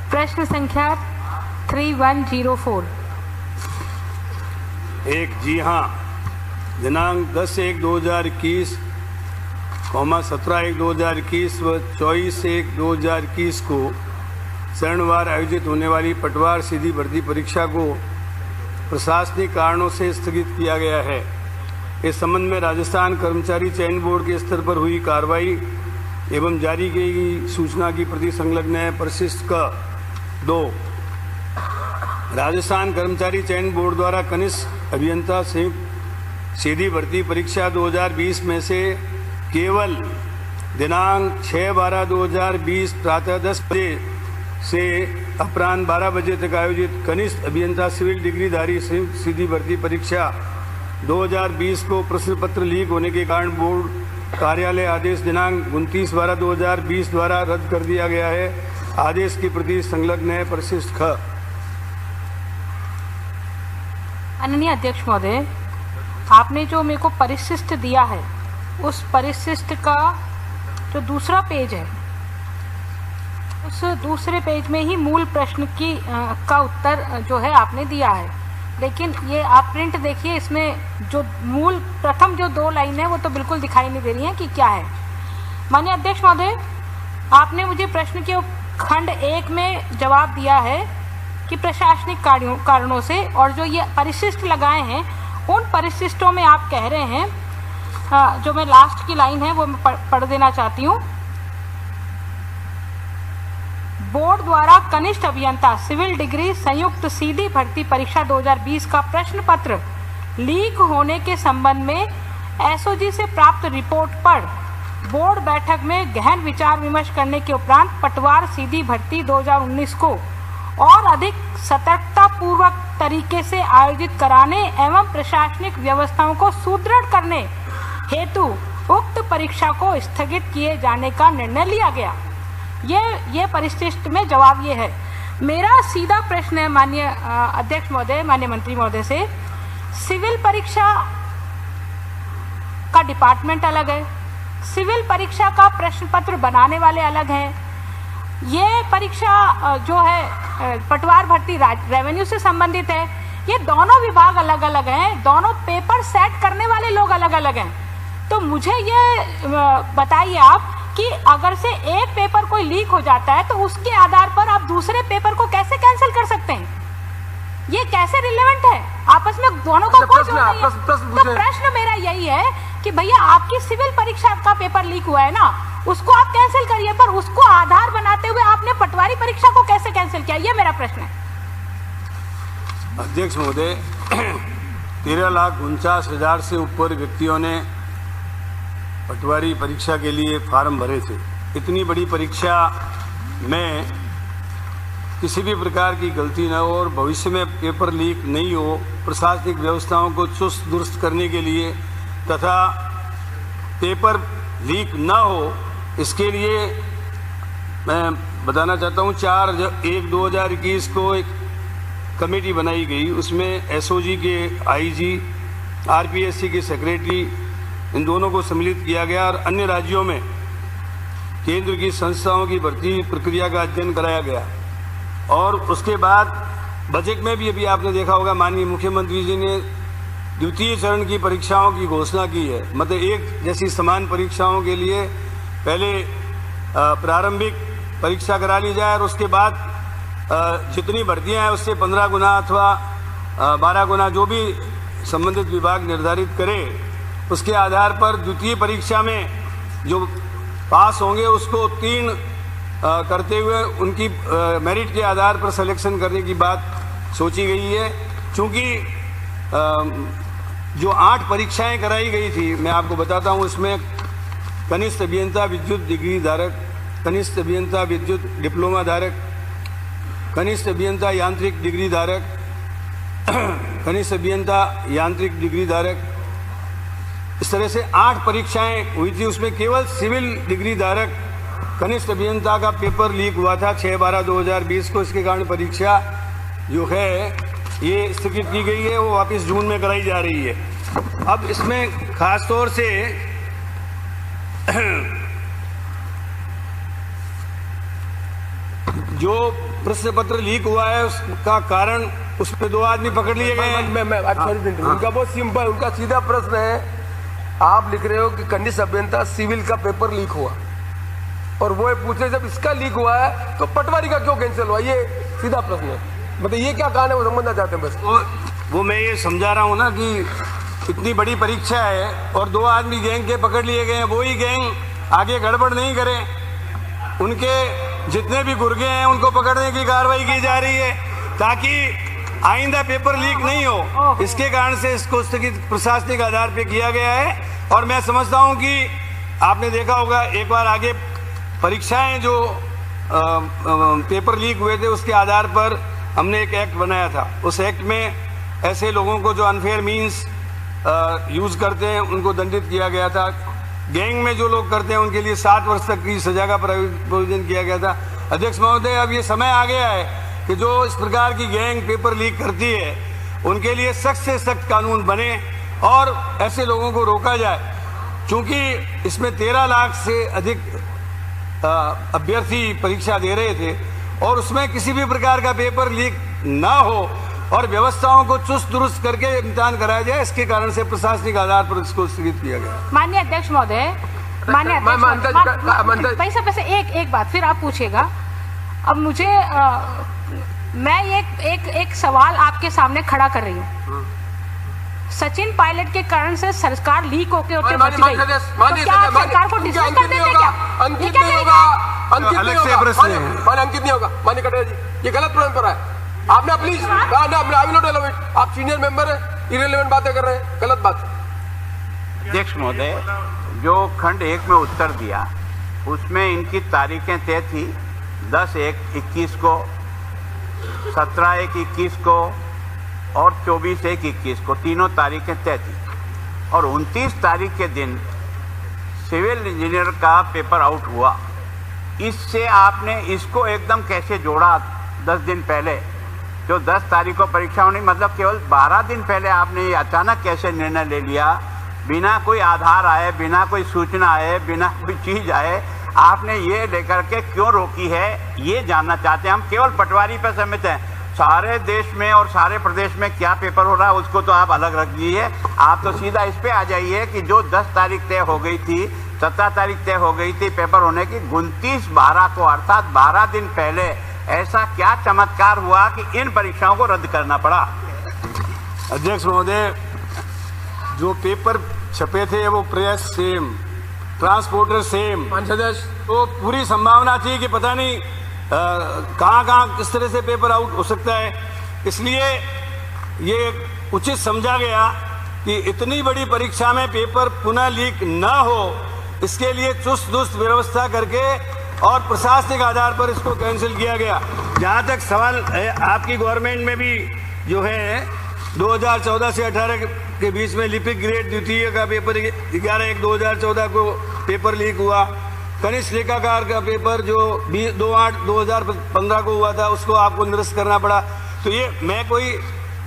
प्रश्न संख्या 3104। एक, जी हाँ, दिनांक 10/1/2021, 17/1/2021 व 24/1/2021 को चरणवार आयोजित होने वाली पटवार सीधी भर्ती परीक्षा को प्रशासनिक कारणों से स्थगित किया गया है। इस संबंध में राजस्थान कर्मचारी चयन बोर्ड के स्तर पर हुई कार्रवाई एवं जारी की गई सूचना की प्रति संलग्न है। परिशिष्ट क 2, राजस्थान कर्मचारी चयन बोर्ड द्वारा कनिष्ठ अभियंता संयुक्त सीधी भर्ती परीक्षा 2020 में से केवल दिनांक 6/12/2020 प्रातः 10 बजे से अपराह्न 12 बजे तक आयोजित कनिष्ठ अभियंता सिविल डिग्रीधारी संयुक्त सीधी भर्ती परीक्षा 2020 को प्रश्न पत्र लीक होने के कारण बोर्ड कार्यालय आदेश दिनांक 29/12/2020 द्वारा रद्द कर दिया गया है। आदेश की प्रति संलग्न है। परिशिष्ट ख। माननीय अध्यक्ष महोदय, आपने जो मेरे को परिशिष्ट दिया है, उस परिशिष्ट का जो दूसरा पेज है, उस दूसरे पेज में ही मूल प्रश्न का उत्तर जो है आपने दिया है। लेकिन ये आप प्रिंट देखिए, इसमें जो मूल प्रथम जो 2 लाइन है वो तो बिल्कुल दिखाई नहीं दे रही है कि क्या है। माननीय अध्यक्ष महोदय, आपने मुझे प्रश्न के खंड 1 में जवाब दिया है कि प्रशासनिक कारणों से, और जो ये परिशिष्ट लगाए हैं उन परिशिष्टों में आप कह रहे हैं, जो मैं लास्ट की लाइन है वो मैं पढ़ देना चाहती हूँ। बोर्ड द्वारा कनिष्ठ अभियंता सिविल डिग्री संयुक्त सीधी भर्ती परीक्षा 2020 का प्रश्न पत्र लीक होने के संबंध में एसओजी से प्राप्त रिपोर्ट पर बोर्ड बैठक में गहन विचार विमर्श करने के उपरांत पटवार सीधी भर्ती 2019 को और अधिक सतर्कता पूर्वक तरीके से आयोजित कराने एवं प्रशासनिक व्यवस्थाओं को सुदृढ़ करने हेतु उक्त परीक्षा को स्थगित किए जाने का निर्णय लिया गया। ये परिशिष्ट में जवाब ये है। मेरा सीधा प्रश्न है माननीय अध्यक्ष महोदय, माननीय मंत्री महोदय से, सिविल परीक्षा का डिपार्टमेंट अलग है, सिविल परीक्षा का प्रश्न पत्र बनाने वाले अलग हैं। ये परीक्षा जो है पटवार भर्ती रेवेन्यू से संबंधित है। ये दोनों विभाग अलग अलग हैं, दोनों पेपर सेट करने वाले लोग अलग अलग हैं। तो मुझे ये बताइए आप कि अगर से एक पेपर कोई लीक हो जाता है तो उसके आधार पर आप दूसरे पेपर को कैसे कैंसिल कर सकते हैं? ये कैसे रिलेवेंट है? आपस में दोनों का कोई जोड़ नहीं है। तो प्रश्न मेरा यही है कि भैया आपकी सिविल परीक्षा का पेपर लीक हुआ है ना, उसको आप कैंसिल करिए, पर उसको आधार बनाते हुए आपने पटवारी परीक्षा को कैसे कैंसिल किया? ये मेरा प्रश्न है। अध्यक्ष महोदय, 13,49,000 से ऊपर व्यक्तियों ने पटवारी परीक्षा के लिए फार्म भरे थे। इतनी बड़ी परीक्षा में किसी भी प्रकार की गलती न हो और भविष्य में पेपर लीक नहीं हो, प्रशासनिक व्यवस्थाओं को चुस्त दुरुस्त करने के लिए तथा पेपर लीक न हो, इसके लिए मैं बताना चाहता हूँ 4/1/2021 को एक कमेटी बनाई गई। उसमें एसओजी के आईजी, आरपीएससी के सेक्रेटरी, इन दोनों को सम्मिलित किया गया और अन्य राज्यों में केंद्र की संस्थाओं की भर्ती प्रक्रिया का अध्ययन कराया गया। और उसके बाद बजट में भी अभी आपने देखा होगा, माननीय मुख्यमंत्री जी ने द्वितीय चरण की परीक्षाओं की घोषणा की है। मतलब एक जैसी समान परीक्षाओं के लिए पहले प्रारंभिक परीक्षा करा ली जाए और उसके बाद जितनी भर्तियां हैं उससे 15 गुना अथवा 12 गुना जो भी संबंधित विभाग निर्धारित करे, उसके आधार पर द्वितीय परीक्षा में जो पास होंगे उसको उत्तीर्ण करते हुए उनकी मेरिट के आधार पर सिलेक्शन करने की बात सोची गई है। चूँकि जो 8 परीक्षाएं कराई गई थी, मैं आपको बताता हूँ, उसमें कनिष्ठ अभियंता विद्युत डिग्री धारक, कनिष्ठ अभियंता विद्युत डिप्लोमा धारक, कनिष्ठ अभियंता यांत्रिक डिग्री धारक, कनिष्ठ अभियंता यांत्रिक डिग्री धारक, इस तरह से 8 परीक्षाएं हुई थी। उसमें केवल सिविल डिग्री धारक कनिष्ठ अभियंता का पेपर लीक हुआ था 6/12/2020 को। इसके कारण परीक्षा जो है ये स्थगित की गई है, वो वापस जून में कराई जा रही है। अब इसमें खास तौर से जो प्रश्न पत्र लीक हुआ है उसका कारण, उस पे 2 आदमी पकड़ लिए गए हैं। उनका बहुत सिंपल, उनका सीधा प्रश्न है, आप लिख रहे हो कि खंडित अभियंता सिविल का पेपर लीक हुआ, और वो पूछे जब इसका लीक हुआ है तो पटवारी का क्यों कैंसिल हुआ, ये सीधा प्रश्न है। मतलब ये क्या कारण है, वो समझना चाहते हैं बस। वो मैं ये समझा रहा हूँ ना कि इतनी बड़ी परीक्षा है और 2 आदमी गैंग के पकड़ लिए गए हैं, वही गैंग आगे गड़बड़ नहीं करे, उनके जितने भी गुर्गे हैं उनको पकड़ने की कार्रवाई की जा रही है ताकि आइंदा पेपर लीक नहीं हो। इसके कारण से इसको स्थगित प्रशासनिक आधार पे किया गया है। और मैं समझता हूं कि आपने देखा होगा एक बार आगे परीक्षाएं जो पेपर लीक हुए थे उसके आधार पर हमने एक एक्ट बनाया था। उस एक्ट में ऐसे लोगों को जो अनफेयर मीन्स यूज करते हैं उनको दंडित किया गया था। गैंग में जो लोग करते हैं उनके लिए 7 वर्ष तक की सजा का प्रोविजन किया गया था। अध्यक्ष महोदय, अब ये समय आ गया है कि जो इस प्रकार की गैंग पेपर लीक करती है उनके लिए सख्त से सख्त कानून बने और ऐसे लोगों को रोका जाए। क्योंकि इसमें 13 लाख से अधिक अभ्यर्थी परीक्षा दे रहे थे और उसमें किसी भी प्रकार का पेपर लीक ना हो और व्यवस्थाओं को चुस्त दुरुस्त करके इम्तिहान कराया जाए। इसके कारण से प्रशासनिक आधार पर इसको स्थगित किया गया। माननीय अध्यक्ष महोदय, भाई साहब वैसे एक बात फिर आप पूछिएगा। अब मुझे मैं एक सवाल आपके सामने खड़ा कर रही हूँ। सचिन पायलट के कारण से सरकार लीक होके बच गई, तो क्या आप सरकार को डिसमिस कर देंगे क्या? अंकित नहीं होगा, अंकित नहीं होगा। माननीय कटारिया जी, ये गलत प्रश्न पर है। आपने प्लीज आप सीनियर मेंबर है, इरेलेवेंट बातें कर रहे हैं, गलत बात। अध्यक्ष महोदय, जो खंड 1 में उत्तर दिया उसमें इनकी तारीखें तय थी 10/1/21 को, 17/1/21 को और 24/1/21 को, तीनों तारीखें तय थी। और 29 तारीख के दिन सिविल इंजीनियर का पेपर आउट हुआ। इससे आपने इसको एकदम कैसे जोड़ा 10 दिन पहले, जो 10 तारीख को परीक्षा होनी, मतलब केवल 12 दिन पहले आपने ये अचानक कैसे निर्णय ले लिया, बिना कोई आधार आए, बिना कोई सूचना आए, बिना कोई चीज आए, आपने ये लेकर के क्यों रोकी है, ये जानना चाहते हैं हम। केवल पटवारी पर सहमत हैं, सारे देश में और सारे प्रदेश में क्या पेपर हो रहा है उसको तो आप अलग रख दीजिए। आप तो सीधा इस पे आ जाइए कि जो 10 तारीख तय हो गई थी, 17 तारीख तय हो गई थी पेपर होने की, 29/12 को अर्थात 12 दिन पहले ऐसा क्या चमत्कार हुआ कि इन परीक्षाओं को रद्द करना पड़ा? अध्यक्ष महोदय, जो पेपर छपे थे वो प्रेस सेम, ट्रांसपोर्टर सेम, तो पूरी संभावना थी कि पता नहीं कहाँ किस तरह से पेपर आउट हो सकता है। इसलिए ये उचित समझा गया कि इतनी बड़ी परीक्षा में पेपर पुनः लीक न हो, इसके लिए चुस्त दुरुस्त व्यवस्था करके और प्रशासनिक आधार पर इसको कैंसिल किया गया। जहाँ तक सवाल है, आपकी गवर्नमेंट में भी जो है 2014 से 18 के बीच में लिपिक ग्रेड द्वितीय का पेपर 11/1/2014 को पेपर लीक हुआ। कनिष्ठ लेखाकार का पेपर जो 2/8/2015 को हुआ था उसको आपको निरस्त करना पड़ा। तो ये मैं कोई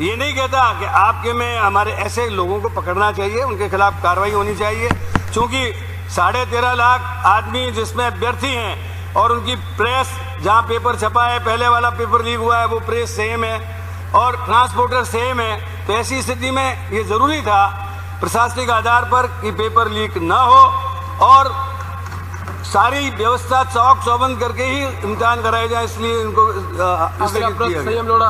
ये नहीं कहता कि आपके में हमारे ऐसे लोगों को पकड़ना चाहिए, उनके खिलाफ कार्रवाई होनी चाहिए। क्योंकि 13.5 लाख आदमी जिसमें अभ्यर्थी हैं और उनकी प्रेस, जहां पेपर छपा है, पहले वाला पेपर लीक हुआ है वो प्रेस सेम है और ट्रांसपोर्टर सेम है, तो ऐसी स्थिति में ये जरूरी था प्रशासनिक आधार पर कि पेपर लीक न हो और सारी व्यवस्था चौक चौबंद करके ही इम्तिहान कराया जाए। इसलिए इनको संयम लोड़ा।